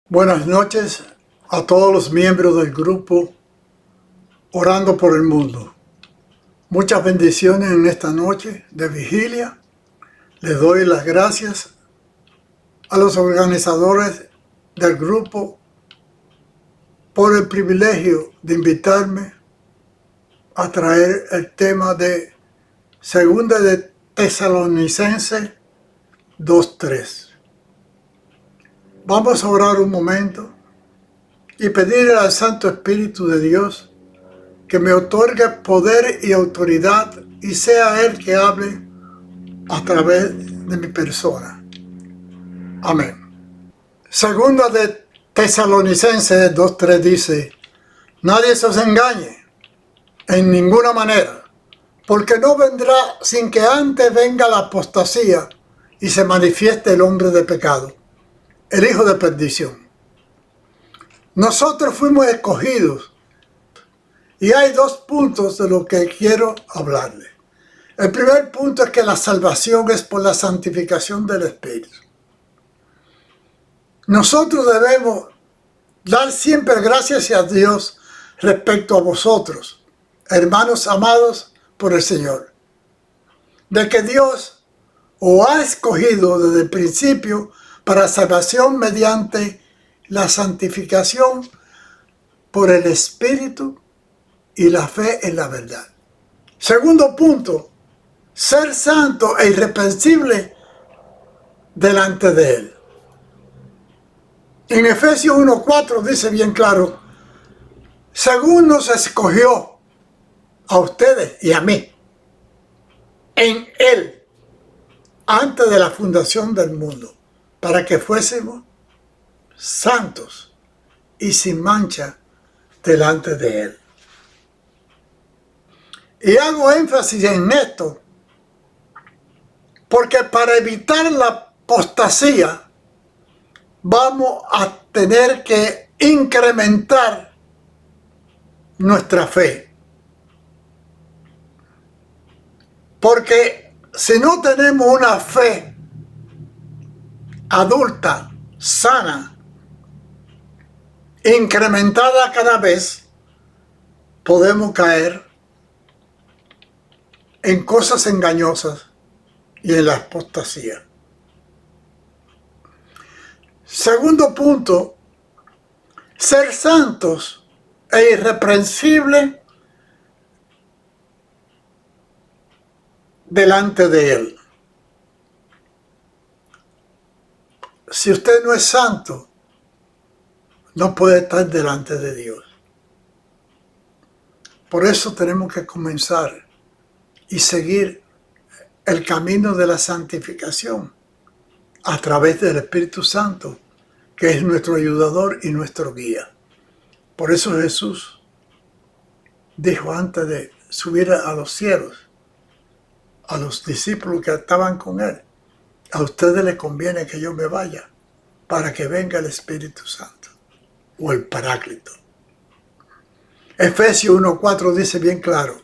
Buenas noches a todos los miembros del grupo Orando por el Mundo. Muchas bendiciones en esta noche de vigilia. Les doy las gracias a los organizadores del grupo por el privilegio de invitarme a traer el tema de Segunda de Tesalonicenses 2:3. Vamos a orar un momento y pedirle al Santo Espíritu de Dios que me otorgue poder y autoridad y sea Él que hable a través de mi persona. Amén. Segunda de Tesalonicenses 2:3 dice: nadie se os engañe en ninguna manera, porque no vendrá sin que antes venga la apostasía y se manifieste el hombre de pecado, el hijo de perdición. Nosotros fuimos escogidos y hay dos puntos de los que quiero hablarles. El primer punto es que la salvación es por la santificación del Espíritu. Nosotros debemos dar siempre gracias a Dios respecto a vosotros, hermanos amados por el Señor, de que Dios os ha escogido desde el principio para salvación mediante la santificación por el Espíritu y la fe en la verdad. Segundo punto, ser santo e irreprensible delante de Él. En Efesios 1:4 dice bien claro: según nos escogió a ustedes y a mí en Él antes de la fundación del mundo, para que fuésemos santos y sin mancha delante de Él. Y hago énfasis en esto porque para evitar la apostasía vamos a tener que incrementar nuestra fe. Porque si no tenemos una fe adulta, sana, incrementada cada vez, podemos caer en cosas engañosas y en la apostasía. Segundo punto, ser santos e irreprensibles delante de Él. Si usted no es santo, no puede estar delante de Dios. Por eso tenemos que comenzar y seguir el camino de la santificación a través del Espíritu Santo, que es nuestro ayudador y nuestro guía. Por eso Jesús dijo antes de subir a los cielos a los discípulos que estaban con Él: a ustedes les conviene que yo me vaya para que venga el Espíritu Santo o el Paráclito. Efesios 1:4 dice bien claro: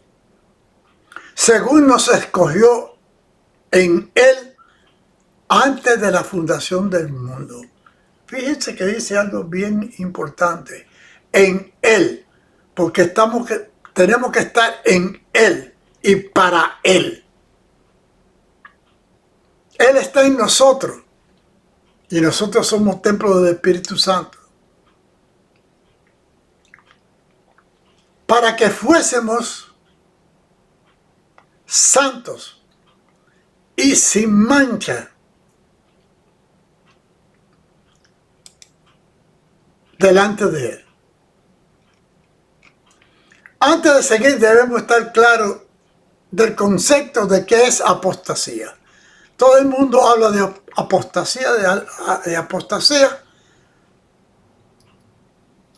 según nos escogió en Él antes de la fundación del mundo. Fíjense que dice algo bien importante: en Él, porque tenemos que estar en Él y para Él. Él está en nosotros y nosotros somos templo del Espíritu Santo, para que fuésemos santos y sin mancha delante de Él. Antes de seguir, debemos estar claros del concepto de qué es apostasía. Todo el mundo habla de apostasía,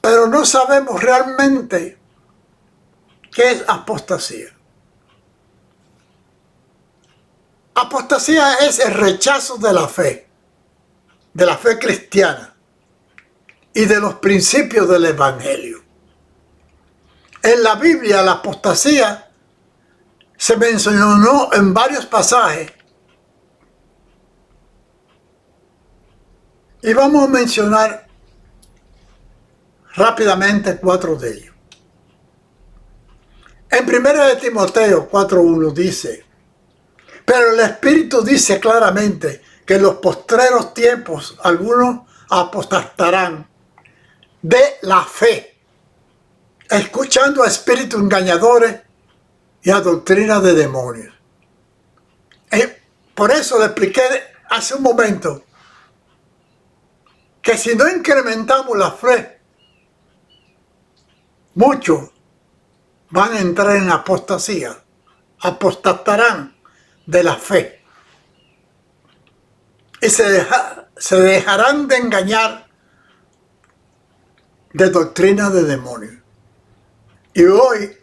pero no sabemos realmente qué es apostasía. Apostasía es el rechazo de la fe cristiana y de los principios del Evangelio. En la Biblia la apostasía se mencionó en varios pasajes y vamos a mencionar rápidamente 4 de ellos. En 1 de Timoteo 4:1 dice: pero el Espíritu dice claramente que en los postreros tiempos algunos apostatarán de la fe, escuchando a espíritus engañadores y a doctrinas de demonios. Por eso le expliqué hace un momento que si no incrementamos la fe, muchos van a entrar en apostasía, apostatarán de la fe y se dejarán de engañar de doctrinas de demonios. Y hoy,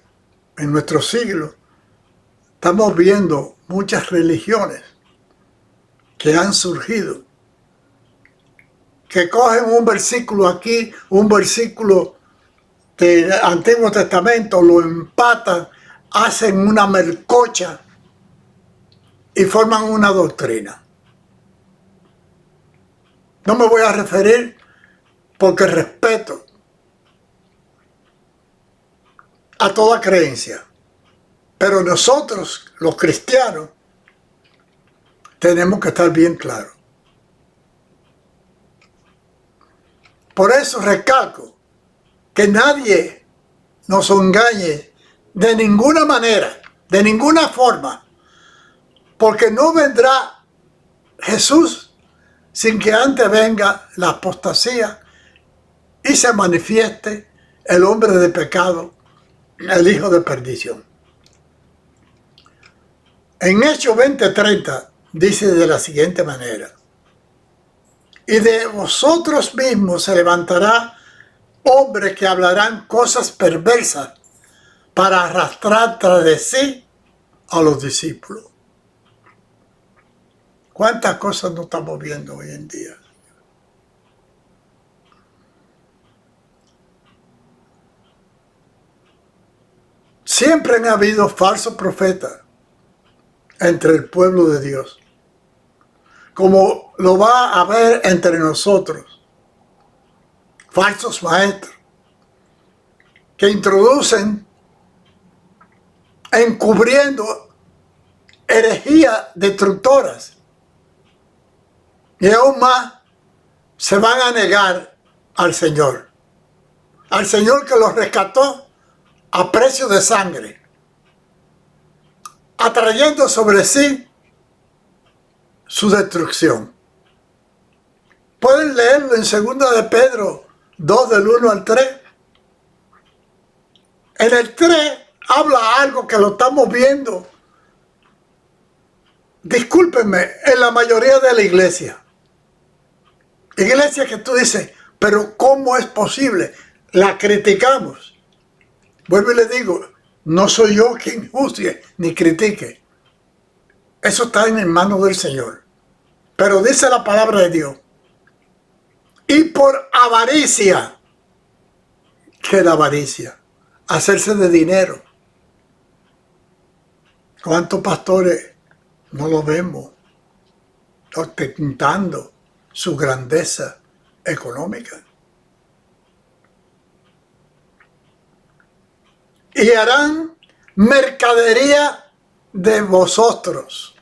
en nuestro siglo, estamos viendo muchas religiones que han surgido, que cogen un versículo aquí, un versículo del Antiguo Testamento, lo empatan, hacen una melcocha y forman una doctrina. No me voy a referir porque respeto a toda creencia, pero nosotros, los cristianos, tenemos que estar bien claros. Por eso recalco que nadie nos engañe de ninguna manera, de ninguna forma, porque no vendrá Jesús sin que antes venga la apostasía y se manifieste el hombre de pecado, el hijo de perdición. En Hechos 20:30 dice de la siguiente manera: y de vosotros mismos se levantará hombres que hablarán cosas perversas para arrastrar tras de sí a los discípulos. ¿Cuántas cosas no estamos viendo hoy en día? Siempre han habido falsos profetas entre el pueblo de Dios, como lo va a haber entre nosotros. Falsos maestros que introducen encubriendo herejías destructoras y aún más se van a negar al Señor que los rescató a precio de sangre, atrayendo sobre sí su destrucción. Pueden leerlo en 2 de Pedro 2 del 1 al 3. En el 3 habla algo que lo estamos viendo, discúlpenme, en la mayoría de la iglesia. Iglesia que tú dices, pero ¿cómo es posible? La criticamos. Vuelvo y le digo, no soy yo quien juzgue ni critique. Eso está en manos del Señor. Pero dice la palabra de Dios: y por avaricia, ¿qué es la avaricia? Hacerse de dinero. ¿Cuántos pastores no lo vemos ostentando su grandeza económica? Y harán mercadería de vosotros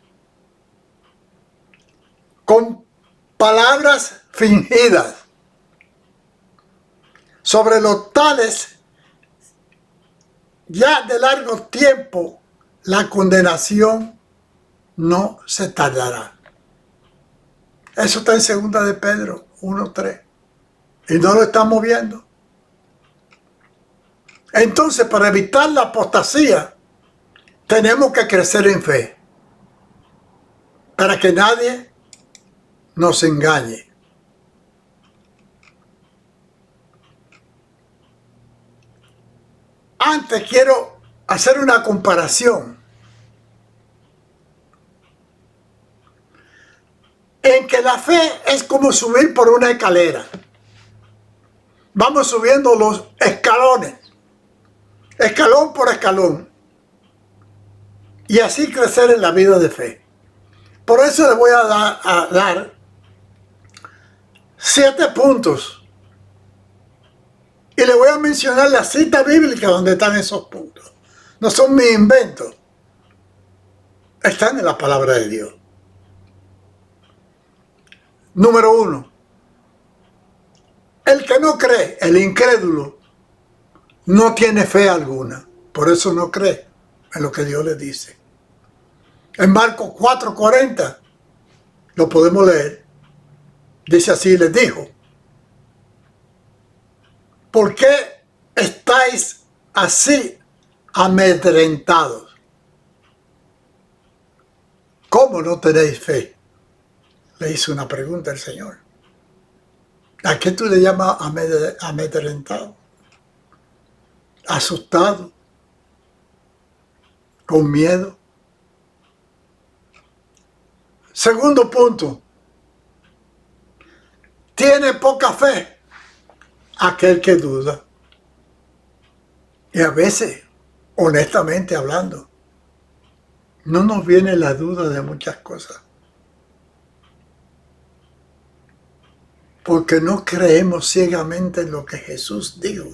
con palabras fingidas. Sobre los tales, ya de largo tiempo, la condenación no se tardará. Eso está en 2 de Pedro 1:3. Y no lo estamos viendo. Entonces, para evitar la apostasía, tenemos que crecer en fe, para que nadie nos engañe. Antes quiero hacer una comparación en que la fe es como subir por una escalera. Vamos subiendo los escalones, escalón por escalón, y así crecer en la vida de fe. Por eso le voy a dar 7 puntos Y le voy a mencionar la cita bíblica donde están esos puntos. No son mis inventos. Están en la palabra de Dios. Número 1. El que no cree, el incrédulo, no tiene fe alguna. Por eso no cree en lo que Dios le dice. En Marcos 4:40, lo podemos leer. Dice así, les dijo: ¿por qué estáis así amedrentados? ¿Cómo no tenéis fe? Le hizo una pregunta el Señor. ¿A qué tú le llamas amedrentado? Asustado, con miedo. Segundo punto, tiene poca fe aquel que duda. Y a veces, honestamente hablando, no nos viene la duda de muchas cosas. Porque no creemos ciegamente en lo que Jesús dijo.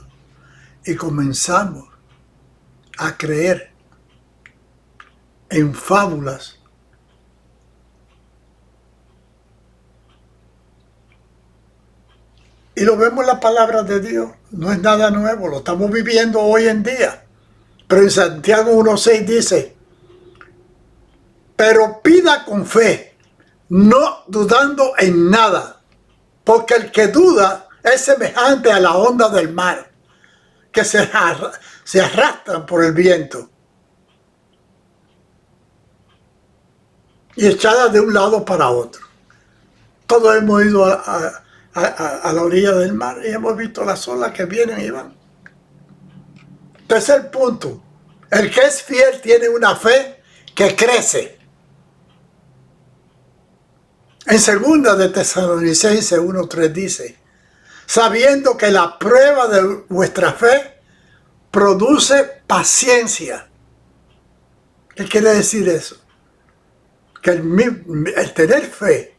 Y comenzamos a creer en fábulas. Y lo vemos en la palabra de Dios. No es nada nuevo, lo estamos viviendo hoy en día. Pero en Santiago 1:6 dice: pero pida con fe, no dudando en nada, porque el que duda es semejante a la onda del mar, que se arrastran por el viento y echadas de un lado para otro. Todos hemos ido a la orilla del mar y hemos visto las olas que vienen y van. Tercer punto, el que es fiel tiene una fe que crece. En 2 de Tesalonicenses 1:3 dice: sabiendo que la prueba de vuestra fe produce paciencia. ¿Qué quiere decir eso? Que el tener fe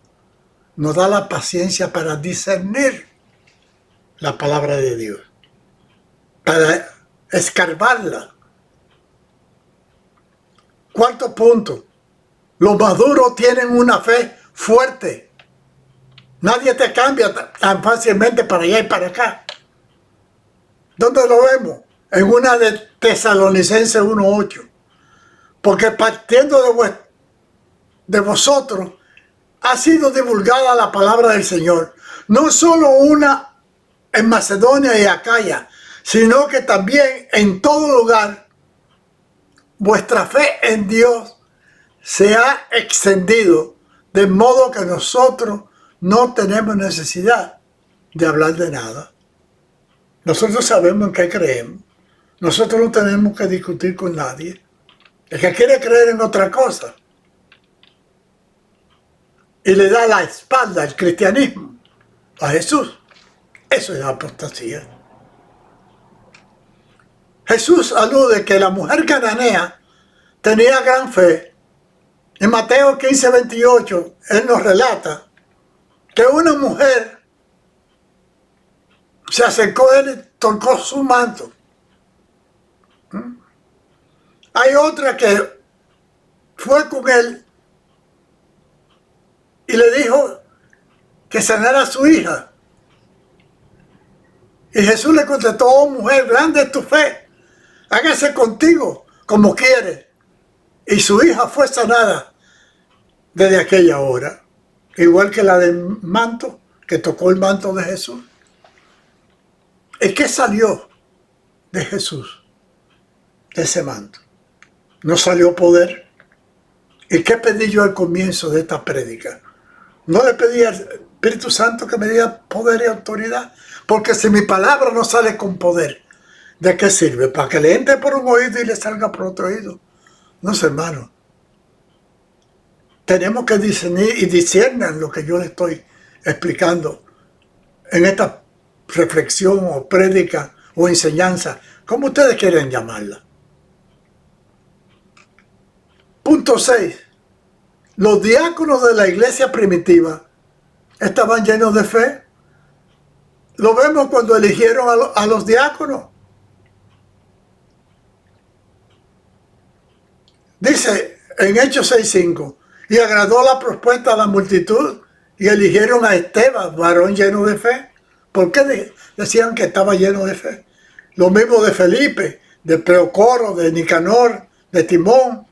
nos da la paciencia para discernir la palabra de Dios, para escarbarla. Cuarto punto, los maduros tienen una fe fuerte. Nadie te cambia tan fácilmente para allá y para acá. ¿Dónde lo vemos? En una de Tesalonicenses 1:8. Porque partiendo de vosotros ha sido divulgada la palabra del Señor. No solo una en Macedonia y Acaya, sino que también en todo lugar vuestra fe en Dios se ha extendido, de modo que nosotros no tenemos necesidad de hablar de nada. Nosotros sabemos en qué creemos. Nosotros no tenemos que discutir con nadie. El que quiere creer en otra cosa y le da la espalda al cristianismo, a Jesús, eso es apostasía. Jesús alude que la mujer cananea tenía gran fe. En Mateo 15:28, él nos relata que una mujer se acercó a él y tocó su manto. Hay otra que fue con él y le dijo que sanara a su hija. Y Jesús le contestó: oh mujer, grande es tu fe, hágase contigo como quieres. Y su hija fue sanada desde aquella hora. Igual que la del manto, que tocó el manto de Jesús. ¿Y qué salió de Jesús? De ese manto. No salió poder. ¿Y qué pedí yo al comienzo de esta prédica? No le pedí al Espíritu Santo que me diera poder y autoridad. Porque si mi palabra no sale con poder, ¿de qué sirve? ¿Para que le entre por un oído y le salga por otro oído? No, hermano. Tenemos que discernir y disciernan lo que yo le estoy explicando en esta reflexión o prédica o enseñanza, como ustedes quieren llamarla. Punto 6. Los diáconos de la iglesia primitiva estaban llenos de fe. Lo vemos cuando eligieron a los diáconos. Dice en Hechos 6:5, y agradó la propuesta a la multitud y eligieron a Esteban, varón lleno de fe. ¿Por qué decían que estaba lleno de fe? Lo mismo de Felipe, de Procoro, de Nicanor, de Timón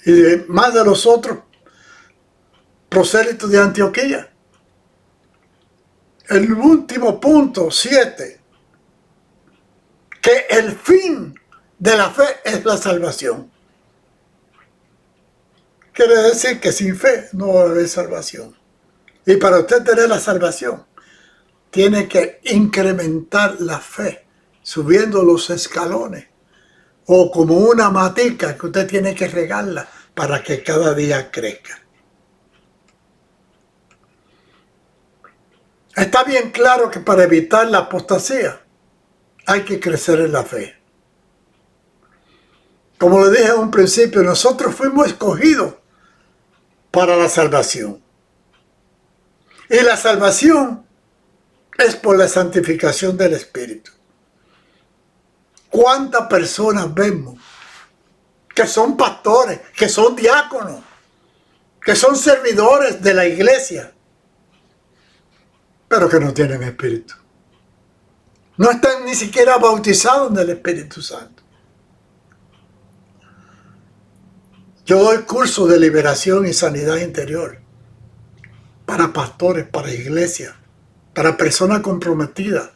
y de más de los otros prosélitos de Antioquía. El último punto, 7, que el fin de la fe es la salvación. Quiere decir que sin fe no va a haber salvación. Y para usted tener la salvación, tiene que incrementar la fe, subiendo los escalones, o como una matica que usted tiene que regarla para que cada día crezca. Está bien claro que para evitar la apostasía hay que crecer en la fe. Como le dije en un principio, nosotros fuimos escogidos para la salvación. Y la salvación es por la santificación del Espíritu. ¿Cuántas personas vemos que son pastores, que son diáconos, que son servidores de la iglesia, pero que no tienen Espíritu? No están ni siquiera bautizados en el Espíritu Santo. Yo doy cursos de liberación y sanidad interior para pastores, para iglesias, para personas comprometidas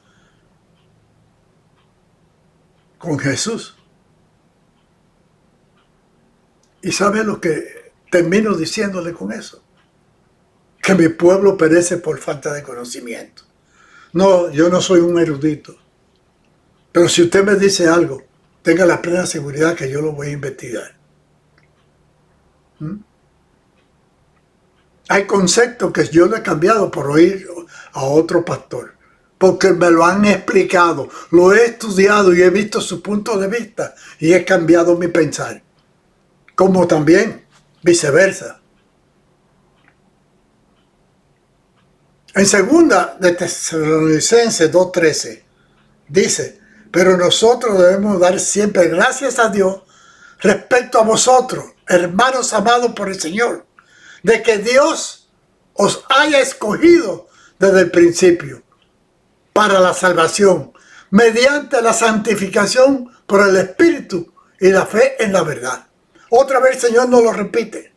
con Jesús. ¿Y sabe lo que termino diciéndole con eso? Que mi pueblo perece por falta de conocimiento. No, yo no soy un erudito. Pero si usted me dice algo, tenga la plena seguridad que yo lo voy a investigar. Hay conceptos que yo le he cambiado por oír a otro pastor, porque me lo han explicado, lo he estudiado y he visto su punto de vista y he cambiado mi pensar, como también viceversa. En segunda de Tesalonicenses 2:13 dice, pero nosotros debemos dar siempre gracias a Dios respecto a vosotros, hermanos amados por el Señor, de que Dios os haya escogido desde el principio para la salvación, mediante la santificación por el Espíritu y la fe en la verdad. Otra vez el Señor nos lo repite.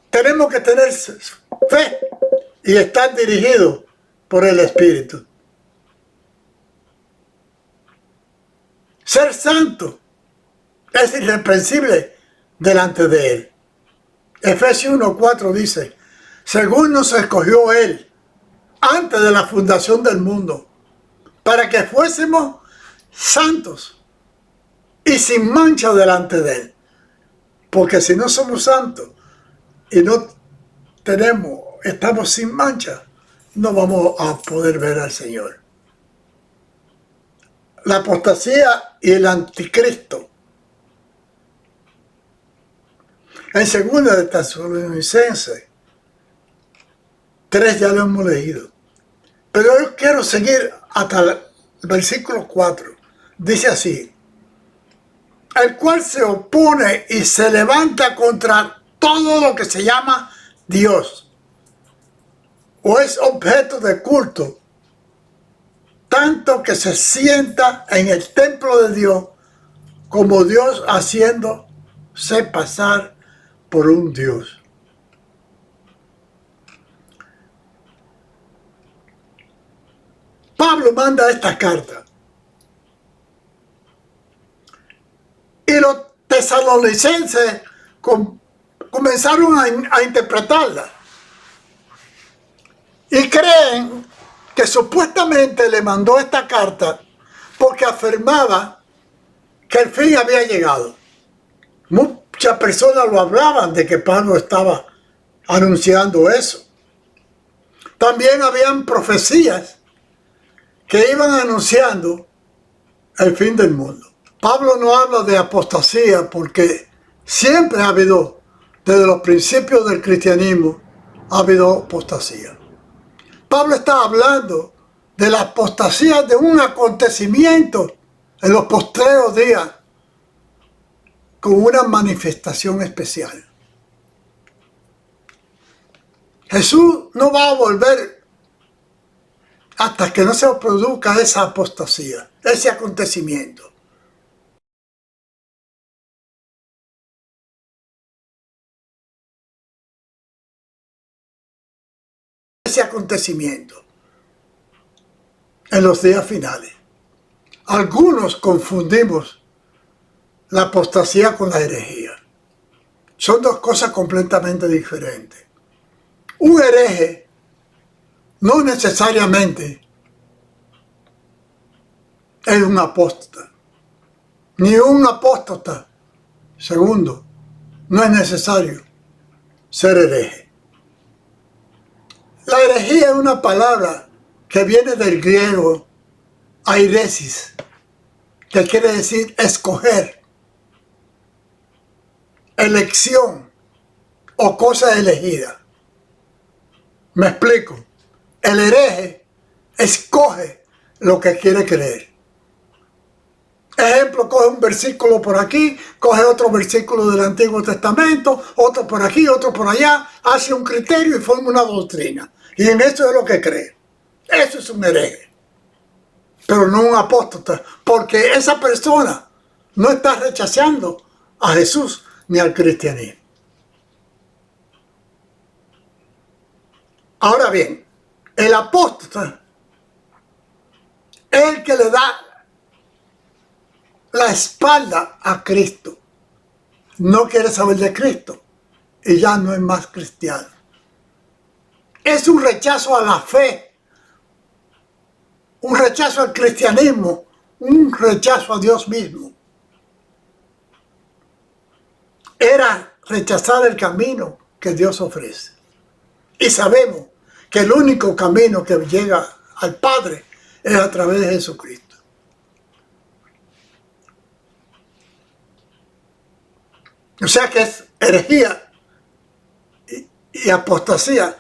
Tenemos que tener fe y estar dirigidos por el Espíritu. Ser santo es irreprensible delante de Él. Efesios 1:4 dice, según nos escogió Él antes de la fundación del mundo, para que fuésemos santos y sin mancha delante de Él. Porque si no somos santos y no estamos sin mancha, no vamos a poder ver al Señor. La apostasía y el anticristo. En segunda de Tesalonicenses 3 ya lo hemos leído. Pero yo quiero seguir hasta el versículo 4. Dice así, el cual se opone y se levanta contra todo lo que se llama Dios o es objeto de culto, tanto que se sienta en el templo de Dios como Dios haciéndose pasar por un Dios. Pablo manda esta carta y los tesalonicenses comenzaron a interpretarla y creen que supuestamente le mandó esta carta porque afirmaba que el fin había llegado. Muchas personas lo hablaban de que Pablo estaba anunciando eso. También habían profecías que iban anunciando el fin del mundo. Pablo no habla de apostasía porque siempre ha habido, desde los principios del cristianismo, ha habido apostasía. Pablo está hablando de la apostasía de un acontecimiento en los postreros días con una manifestación especial. Jesús no va a volver hasta que no se produzca esa apostasía, ese acontecimiento. Ese acontecimiento en los días finales. Algunos confundimos la apostasía con la herejía. Son dos cosas completamente diferentes. Un hereje no necesariamente es un apóstata, ni un apóstata, segundo, no es necesario ser hereje. La herejía es una palabra que viene del griego airesis, que quiere decir escoger, elección o cosa elegida. Me explico. El hereje escoge lo que quiere creer. Ejemplo, coge un versículo por aquí, coge otro versículo del Antiguo Testamento, otro por aquí, otro por allá, hace un criterio y forma una doctrina. Y en eso es lo que cree. Eso es un hereje. Pero no un apóstata, porque esa persona no está rechazando a Jesús ni al cristianismo. Ahora bien, el apóstata es el que le da la espalda a Cristo. No quiere saber de Cristo y ya no es más cristiano. Es un rechazo a la fe, un rechazo al cristianismo, un rechazo a Dios mismo. Era rechazar el camino que Dios ofrece. Y sabemos que el único camino que llega al Padre es a través de Jesucristo. O sea que es herejía y apostasía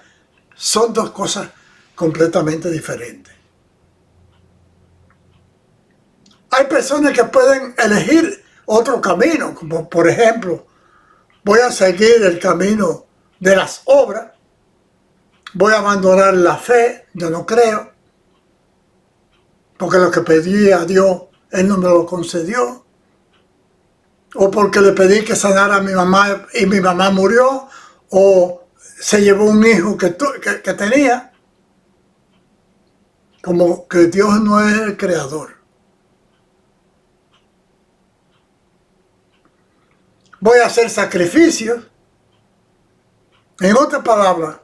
son dos cosas completamente diferentes. Hay personas que pueden elegir otro camino, como por ejemplo, voy a seguir el camino de las obras, voy a abandonar la fe, yo no creo, porque lo que pedí a Dios, Él no me lo concedió, o porque le pedí que sanara a mi mamá y mi mamá murió, o se llevó un hijo que tenía, como que Dios no es el creador. Voy a hacer sacrificios. En otras palabras,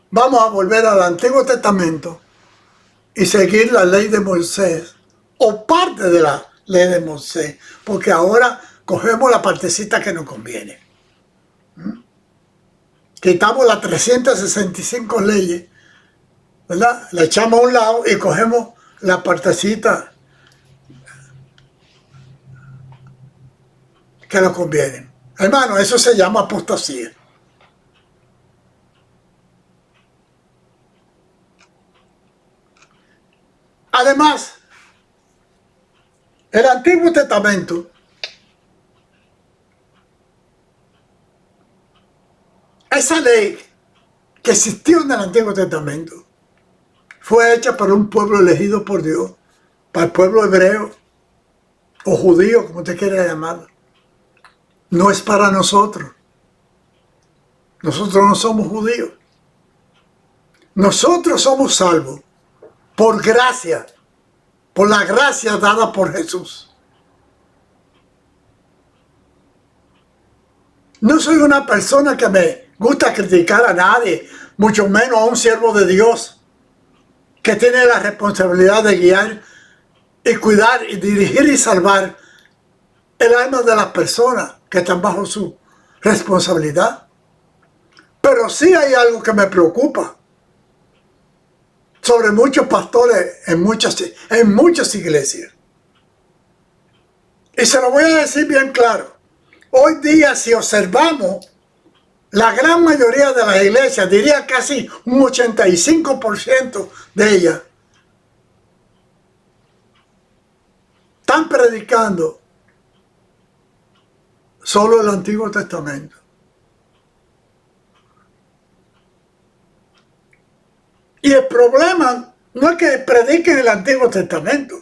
vamos a volver al Antiguo Testamento y seguir la ley de Moisés, o parte de la ley de Moisés, porque ahora cogemos la partecita que nos conviene. Quitamos las 365 leyes, ¿verdad? La echamos a un lado y cogemos la partecita que nos conviene. Hermano, eso se llama apostasía. Además, el Antiguo Testamento esa ley que existió en el Antiguo Testamento fue hecha para un pueblo elegido por Dios, para el pueblo hebreo o judío, como usted quiera llamarlo. No es para nosotros. Nosotros no somos judíos. Nosotros somos salvos por gracia, por la gracia dada por Jesús. No soy una persona que me gusta criticar a nadie, mucho menos a un siervo de Dios que tiene la responsabilidad de guiar y cuidar y dirigir y salvar el alma de las personas que están bajo su responsabilidad. Pero sí hay algo que me preocupa sobre muchos pastores en muchas iglesias. Y se lo voy a decir bien claro. Hoy día, si observamos La gran mayoría de las iglesias, diría casi un 85% de ellas, están predicando solo el Antiguo Testamento. Y el problema no es que prediquen el Antiguo Testamento.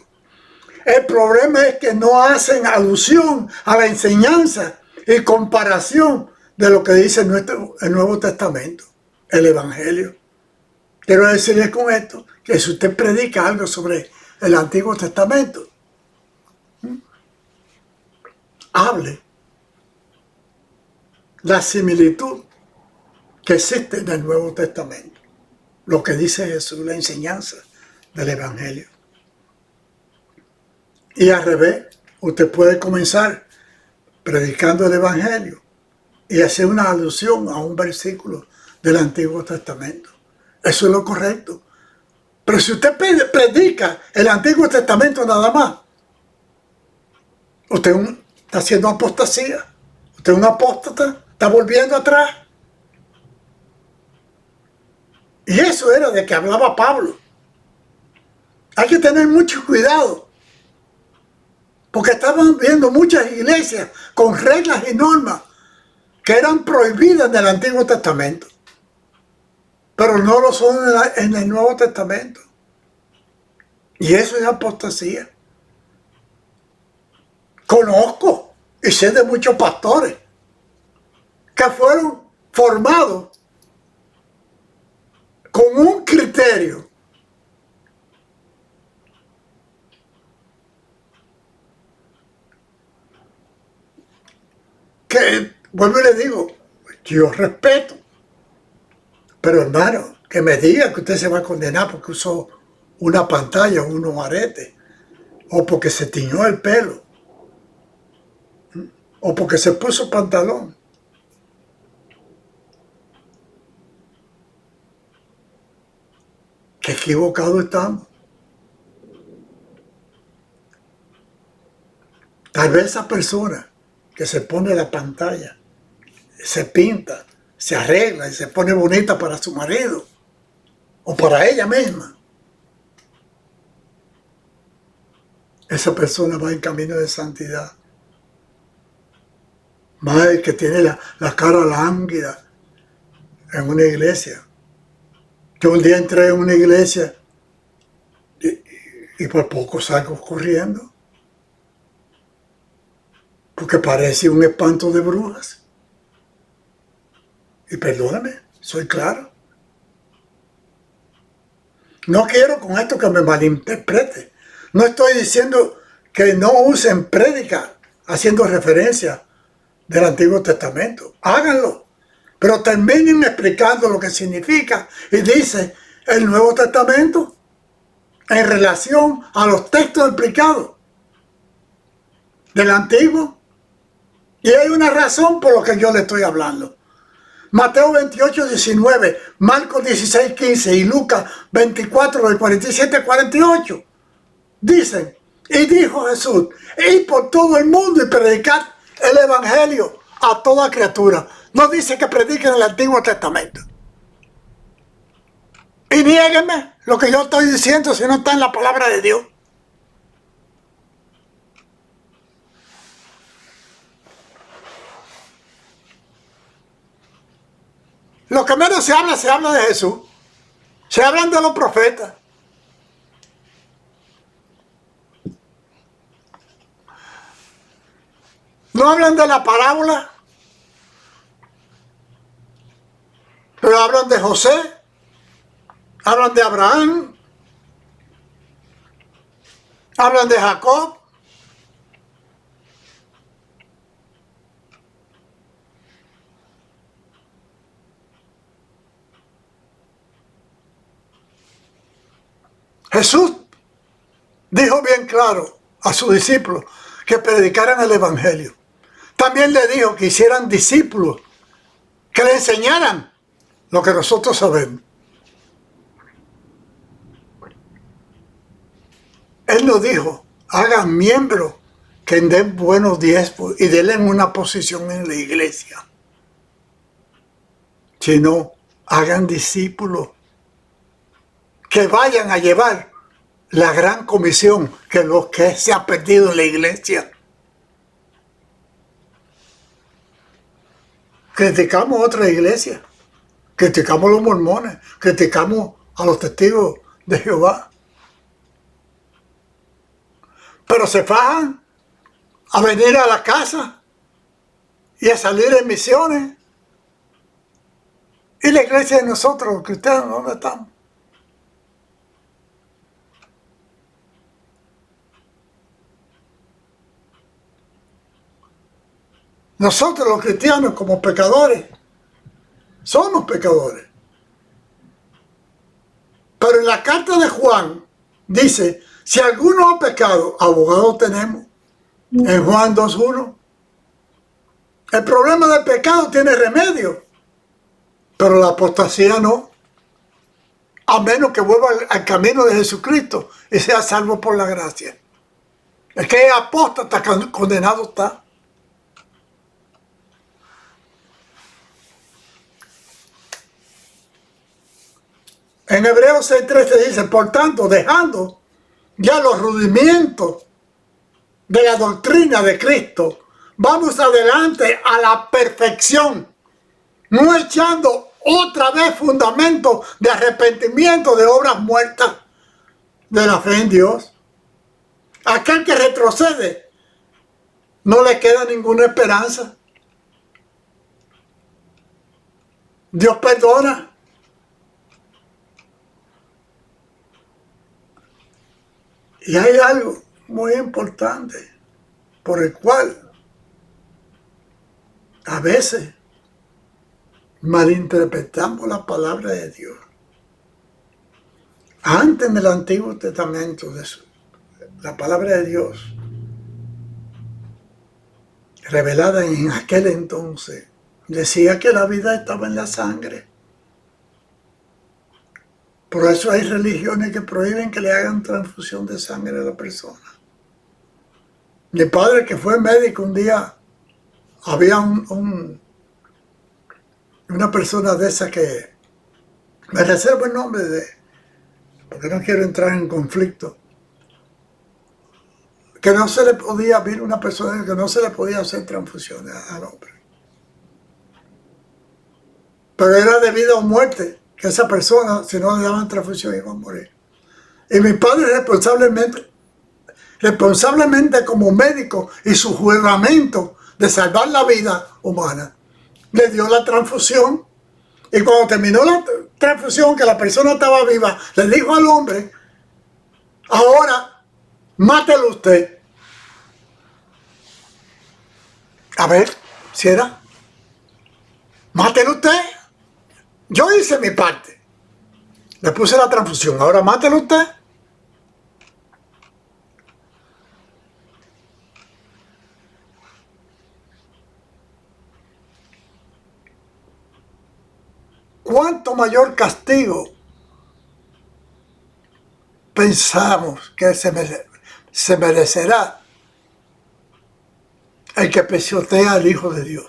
El problema es que no hacen alusión a la enseñanza y comparación de lo que dice el Nuevo Testamento, el Evangelio. Quiero decirles con esto que si usted predica algo sobre el Antiguo Testamento, hable la similitud que existe en el Nuevo Testamento, lo que dice Jesús, la enseñanza del Evangelio. Y al revés, usted puede comenzar predicando el Evangelio y hacer una alusión a un versículo del Antiguo Testamento. Eso es lo correcto. Pero si usted predica el Antiguo Testamento nada más, usted está haciendo apostasía. Usted es un apóstata, está volviendo atrás. Y eso era de que hablaba Pablo. Hay que tener mucho cuidado, porque estaban viendo muchas iglesias con reglas y normas que eran prohibidas en el Antiguo Testamento, pero no lo son en el Nuevo Testamento. Y eso es apostasía. Conozco y sé de muchos pastores que fueron formados con un criterio que, vuelvo y le digo, yo respeto, pero hermano, que me diga que usted se va a condenar porque usó una pantalla o unos aretes, o porque se tiñó el pelo, o porque se puso pantalón. Qué equivocado estamos. Tal vez esa persona que se pone la pantalla, se pinta, se arregla y se pone bonita para su marido o para ella misma, esa persona va en camino de santidad. Más el que tiene la cara lánguida en una iglesia. Yo un día entré en una iglesia y por poco salgo corriendo, porque parece un espanto de brujas. Y perdóname, soy claro. No quiero con esto que me malinterprete. No estoy diciendo que no usen prédica haciendo referencia del Antiguo Testamento. Háganlo. Pero terminen explicando lo que significa y dice el Nuevo Testamento en relación a los textos explicados del Antiguo. Y hay una razón por lo que yo le estoy hablando. Mateo 28, 19, Marcos 16, 15 y Lucas 24, del 47 al 48. Dicen, y dijo Jesús, id por todo el mundo y predicad el Evangelio a toda criatura. No dice que prediquen el Antiguo Testamento. Y niéguenme lo que yo estoy diciendo si no está en la palabra de Dios. Lo que menos se habla de Jesús. Se hablan de los profetas. No hablan de la parábola, pero hablan de José, hablan de Abraham, hablan de Jacob. Jesús dijo bien claro a sus discípulos que predicaran el Evangelio. También le dijo que hicieran discípulos, que le enseñaran lo que nosotros sabemos. Él nos dijo, hagan miembros que den buenos diezmos y denle una posición en la iglesia. sino hagan discípulos que vayan a llevar la gran comisión que los que se ha perdido en la iglesia. Criticamos a otra iglesia, criticamos a los mormones, criticamos a los testigos de Jehová. Pero se fajan a venir a la casa y a salir en misiones. ¿Y la iglesia de nosotros, los cristianos, dónde estamos? Nosotros los cristianos como pecadores, somos pecadores. Pero en la carta de Juan dice, si alguno ha pecado, abogado tenemos. En Juan 2:1. El problema del pecado tiene remedio, pero la apostasía no. A menos que vuelva al camino de Jesucristo y sea salvo por la gracia. El que es apóstata, condenado está. En Hebreos 6:13 dice, por tanto, dejando ya los rudimientos de la doctrina de Cristo, vamos adelante a la perfección, no echando otra vez fundamentos de arrepentimiento de obras muertas de la fe en Dios. Aquel que retrocede, no le queda ninguna esperanza. Dios perdona. Y hay algo muy importante por el cual a veces malinterpretamos la palabra de Dios. Antes del Antiguo Testamento, la palabra de Dios, revelada en aquel entonces, decía que la vida estaba en la sangre. Por eso hay religiones que prohíben que le hagan transfusión de sangre a la persona. Mi padre, que fue médico, un día había una persona de esa que, me reservo el nombre porque no quiero entrar en conflicto, que no se le podía, vino una persona que no se le podía hacer transfusiones al hombre. Pero era de vida o muerte, que esa persona, si no le daban transfusión, iba a morir. Y mi padre responsablemente como médico y su juramento de salvar la vida humana, le dio la transfusión. Y cuando terminó la transfusión, que la persona estaba viva, le dijo al hombre, ahora, mátelo usted. A ver, si era, mátelo usted. Yo hice mi parte. Le puse la transfusión. Ahora mátelo usted. ¿Cuánto mayor castigo pensamos que se merecerá el que pisotea al Hijo de Dios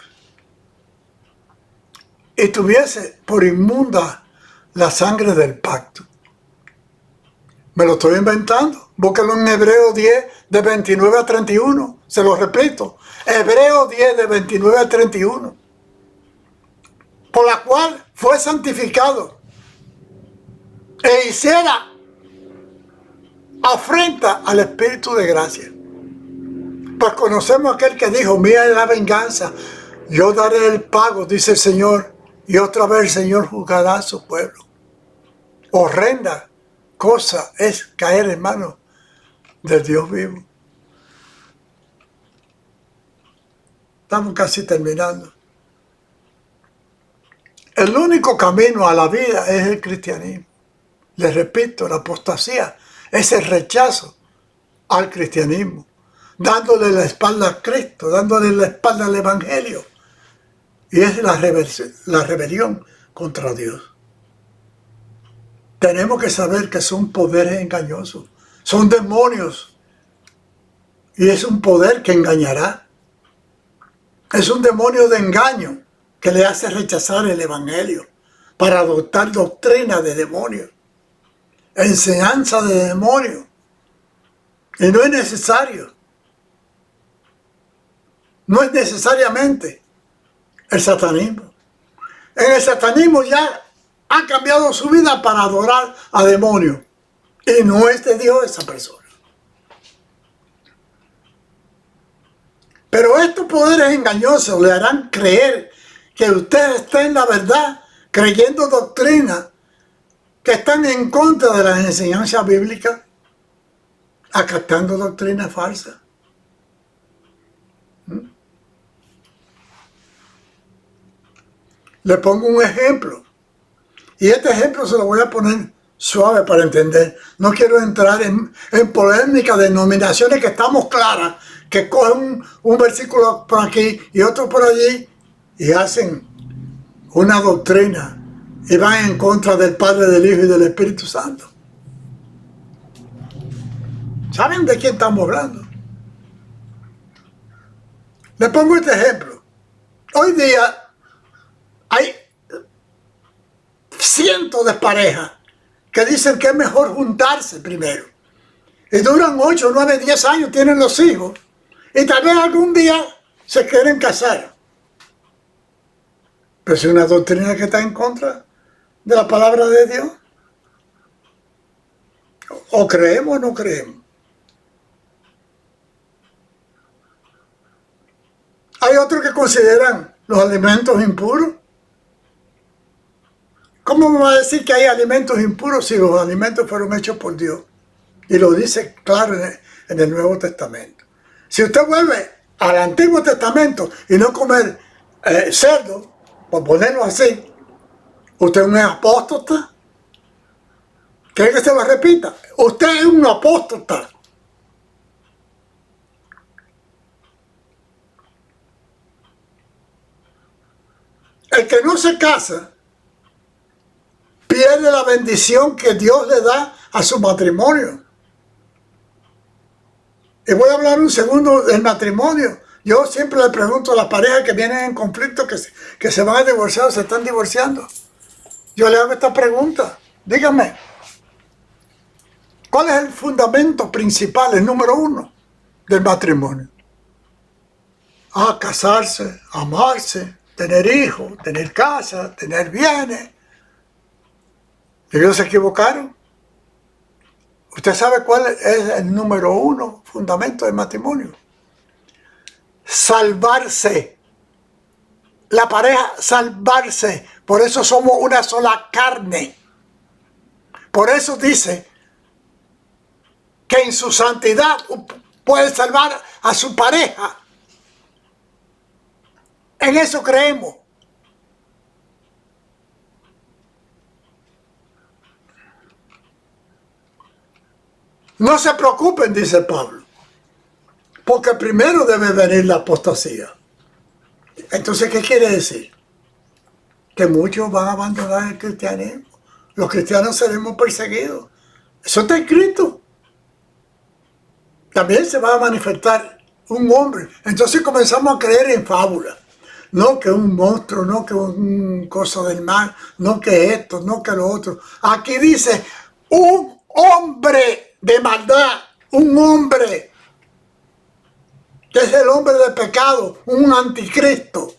y tuviese por inmunda la sangre del pacto? Me lo estoy inventando. Búsquelo en Hebreos 10, de 29 a 31. Se lo repito. Hebreos 10, de 29 a 31. Por la cual fue santificado e hiciera afrenta al Espíritu de gracia. Pues conocemos a aquel que dijo, mía es la venganza, yo daré el pago, dice el Señor, y otra vez el Señor juzgará a su pueblo. Horrenda cosa es caer en manos del Dios vivo. Estamos casi terminando. El único camino a la vida es el cristianismo. Les repito, la apostasía es el rechazo al cristianismo, dándole la espalda a Cristo, dándole la espalda al Evangelio. Y es la rebelión contra Dios. Tenemos que saber que son poderes engañosos, son demonios. Y es un poder que engañará. Es un demonio de engaño que le hace rechazar el evangelio para adoptar doctrina de demonios, enseñanza de demonios. Y no es necesario. No es necesariamente el satanismo. En el satanismo ya ha cambiado su vida para adorar a demonios. Y no es de Dios esa persona. Pero estos poderes engañosos le harán creer que usted está en la verdad, creyendo doctrinas que están en contra de las enseñanzas bíblicas, acatando doctrinas falsas. Le pongo un ejemplo. Y este ejemplo se lo voy a poner suave para entender. No quiero entrar en polémica de denominaciones que estamos claras, que cogen un versículo por aquí y otro por allí y hacen una doctrina y van en contra del Padre, del Hijo y del Espíritu Santo. ¿Saben de quién estamos hablando? Les pongo este ejemplo. Hoy día hay cientos de parejas que dicen que es mejor juntarse primero. Y duran 8, 9, 10 años, tienen los hijos. Y tal vez algún día se quieren casar. Pero es una doctrina que está en contra de la palabra de Dios. O creemos o no creemos. Hay otros que consideran los alimentos impuros. ¿Cómo me va a decir que hay alimentos impuros si los alimentos fueron hechos por Dios? Y lo dice claro en el Nuevo Testamento. Si usted vuelve al Antiguo Testamento y no comer cerdo, por ponerlo así, usted es un apóstata. ¿Quiere que se lo repita? Usted es un apóstata. El que no se casa pierde la bendición que Dios le da a su matrimonio. Y voy a hablar un segundo del matrimonio. Yo siempre le pregunto a las parejas que vienen en conflicto, que se van a divorciar o se están divorciando. Yo le hago esta pregunta. Dígame, ¿cuál es el fundamento principal, el número 1 del matrimonio? Casarse, amarse, tener hijos, tener casa, tener bienes. ¿Y ellos se equivocaron? ¿Usted sabe cuál es el número 1 fundamento del matrimonio? Salvarse. La pareja, salvarse. Por eso somos una sola carne. Por eso dice que en su santidad puede salvar a su pareja. En eso creemos. No se preocupen, dice Pablo, porque primero debe venir la apostasía. Entonces, ¿qué quiere decir? Que muchos van a abandonar el cristianismo. Los cristianos seremos perseguidos. Eso está escrito. También se va a manifestar un hombre. Entonces comenzamos a creer en fábulas. No que un monstruo, no que un cosa del mal, no que esto, no que lo otro. Aquí dice, un hombre de maldad, un hombre que es el hombre de pecado, un anticristo.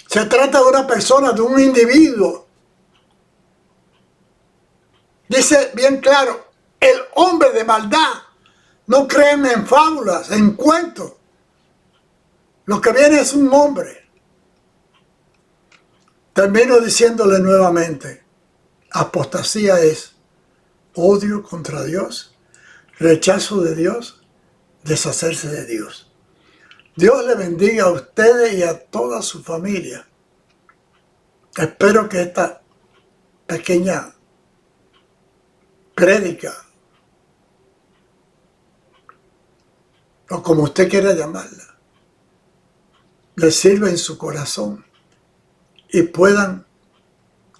Se trata de una persona, de un individuo. Dice bien claro, el hombre de maldad. No creen en fábulas, en cuentos. Lo que viene es un hombre. Termino diciéndole nuevamente, apostasía es odio contra Dios, rechazo de Dios, deshacerse de Dios. Dios le bendiga a ustedes y a toda su familia. Espero que esta pequeña prédica, o como usted quiera llamarla, le sirva en su corazón y puedan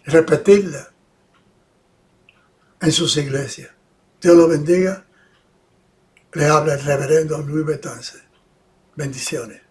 repetirla en sus iglesias. Dios lo bendiga. Le habla el reverendo Luis Betance. Bendiciones.